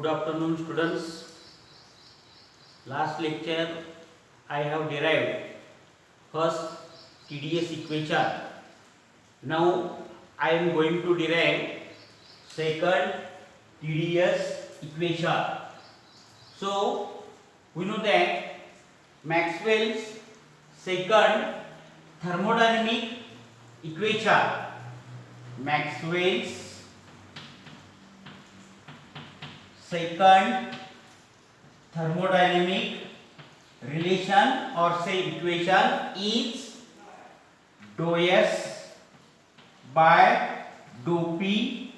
Good afternoon, students. Last lecture I have derived first TDS equation. Now I am going to derive second TDS equation. So we know that Maxwell's second thermodynamic equation. Maxwell's second thermodynamic relation or say equation is dou S by dou P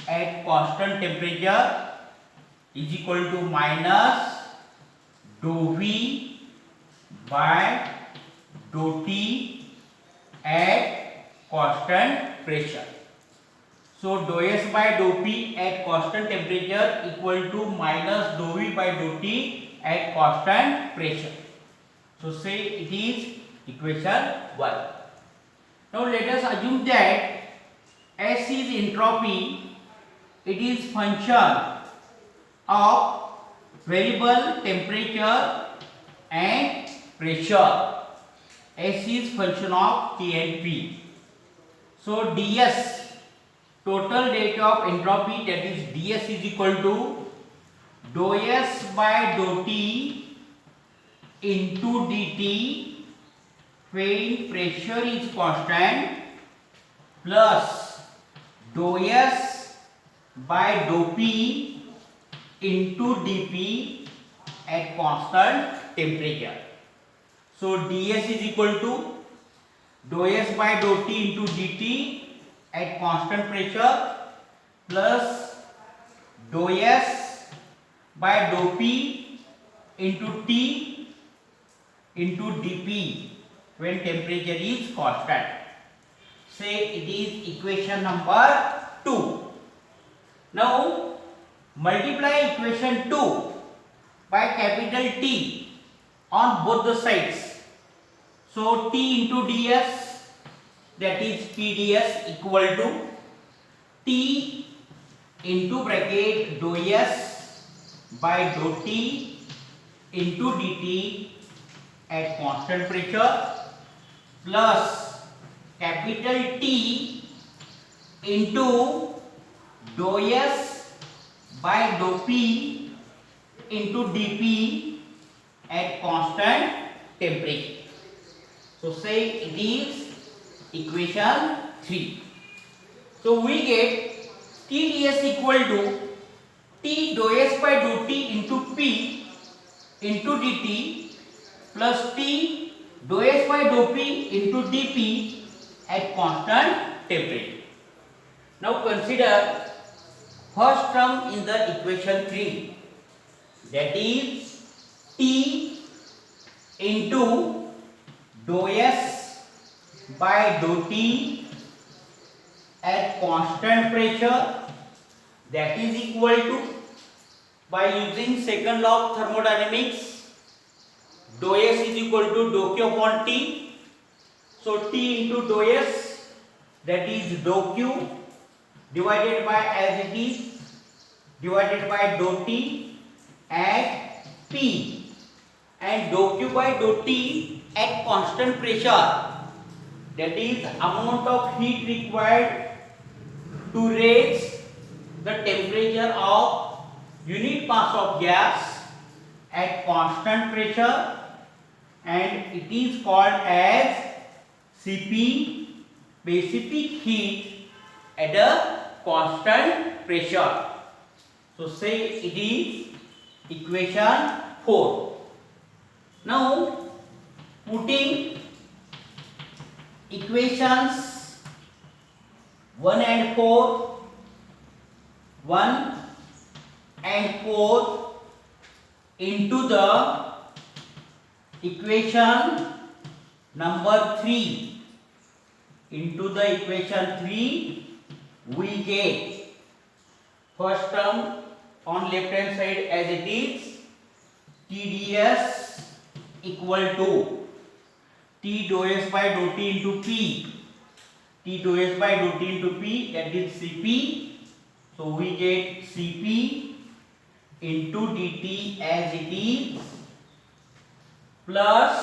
at constant temperature is equal to minus dou V by dou T at constant pressure. So dou S by dou P at constant temperature equal to minus dou V by dou T at constant pressure. So say it is equation 1. Now let us assume that S is entropy. It is function of variable temperature and pressure. S is function of T and P. So ds, total rate of entropy, that is ds is equal to dou S by dou T into dt when pressure is constant plus dou S by dou P into dP at constant temperature. So ds is equal to dou S by dou T into dt at constant pressure plus dou S by dou P into T into dP when temperature is constant. Say it is equation number 2. Now multiply equation 2 by capital T on both the sides. So T into ds, that is PDS equal to T into bracket dou S by dou T into dt at constant pressure plus capital T into dou S by dou P into dP at constant temperature. So say it is equation 3. So we get TDS equal to T dou S by dou T into P into dt plus T dou S by dou P into dP at constant temperature. Now consider first term in the equation 3, that is T into dou S by dou T at constant pressure, that is equal to, by using second law of thermodynamics, dou S is equal to dou Q upon T. So T into dou S, that is dou Q divided by, as it is, divided by dou T at P, and dou Q by dou T at constant pressure, that is amount of heat required to raise the temperature of unit mass of gas at constant pressure, and it is called as Cp, specific heat at a constant pressure. So say it is equation 4. Now putting equations 1 and 4 into the equation number 3. Into the equation 3 we get first term on left hand side as it is TDS equal to T dou S by dou T into P, T dou S by dou T into P, that is Cp. So we get Cp into dt as it is plus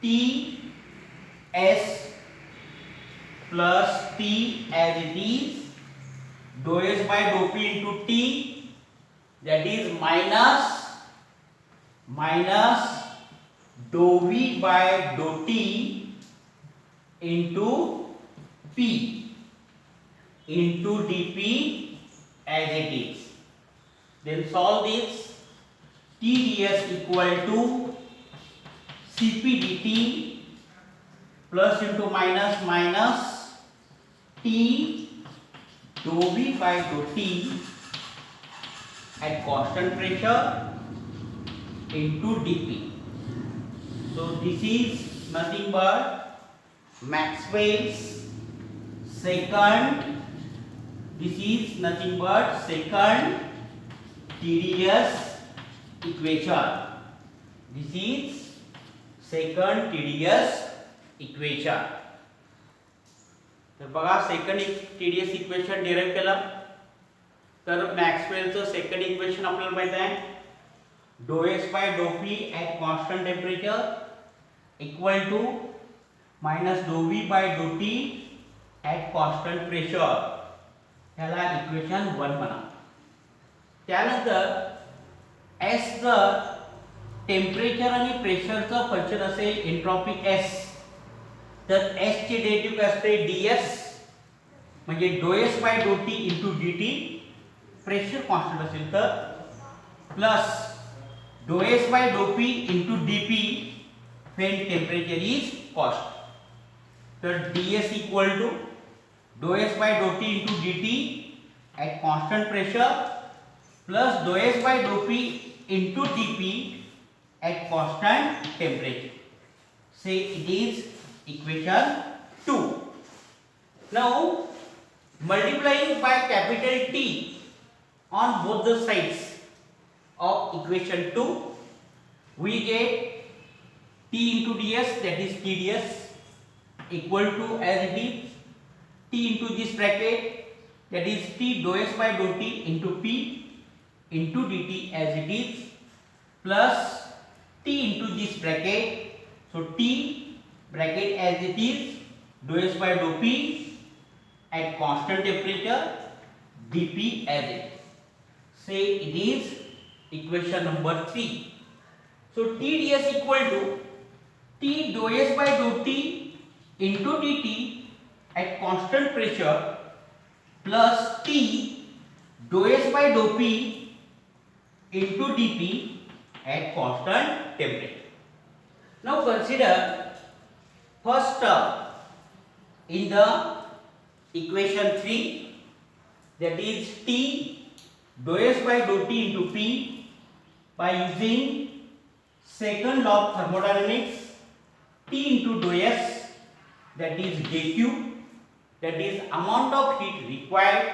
t s plus t as it is dou s by dou p into t, that is minus dou v by dou t into p into dp as it is. Then solve this. T ds equal to cp dt plus into minus t dou v by dou t at constant pressure into dp. So this is nothing but Maxwell's second, this is nothing but second TDS equation. This is second TDS equation. तर बघा second TDS equation derive केला तर मॅक्सवेलचं second equation आपल्याला माहित आहे do S by do P at constant temperature equal to minus do V by do T at constant pressure, ह्याला equation 1 म्हणा. त्यानंतर एस जर टेम्परेचर आणि प्रेशरचं फंक्शन असेल एंट्रॉपी एस, तर एस चे डेरिव्हेटिव्ह काय असते ds, म्हणजे do S by do T into D T, pressure constant असेल तर plus do S by do P into D P when temperature is constant. तर ds equal to do S by do T into D T at constant pressure plus do S by do P into D P at constant temperature. Say it is equation 2. Now multiplying by capital T on both the sides of equation 2, we get T into ds, that is TDS equal to as it is T into this bracket, that is T dou s by dou t into P into dt as it is plus T into this bracket, so T bracket as it is dou s by dou p at constant temperature dp as it. Say it is equation number 3. So TDS equal to T dou s by dou t into dt at constant pressure plus T dou s by dou p into dp at constant temperature. Now consider first term in the equation 3, that is T dou s by dou t into P by using second law of thermodynamics. T into dou s, that is dq, that is amount of heat required,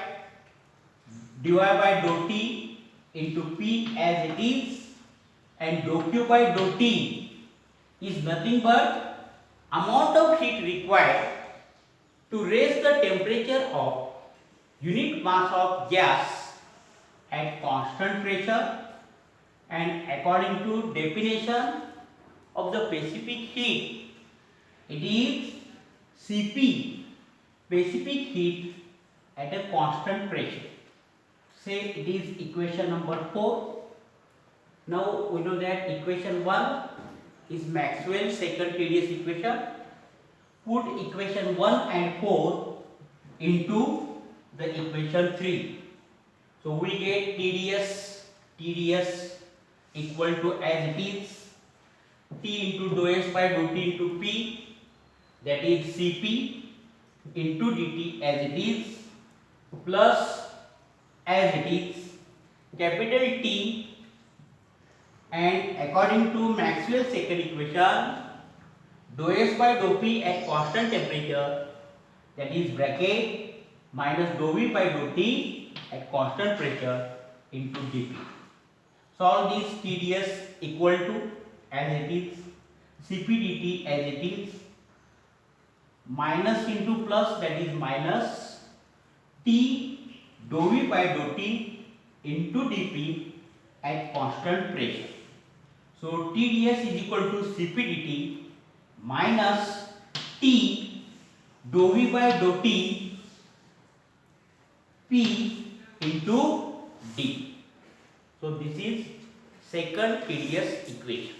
divided by dou t into P as it is, and dou q by dou t is nothing but amount of heat required to raise the temperature of unit mass of gas at constant pressure, and according to definition of the specific heat, it is Cp, specific heat at a constant pressure. Say it is equation number 4. Now we know that equation 1 is Maxwell's second TDS equation. Put equation 1 and 4 into the equation 3. So we get TDS equal to as it is T into dou s by dou t into P, that is Cp into dt as it is plus as it is capital T, and according to Maxwell's second equation dou s by dou p at constant temperature, that is bracket minus dou v by dou t at constant pressure into dp. Solve this. TDS equal to as it is Cp dt as it is minus into plus, that is minus T dou v by dou t into dp at constant pressure. So TdS is equal to Cp dt minus T dou V by dou T P into D. So this is second TdS equation.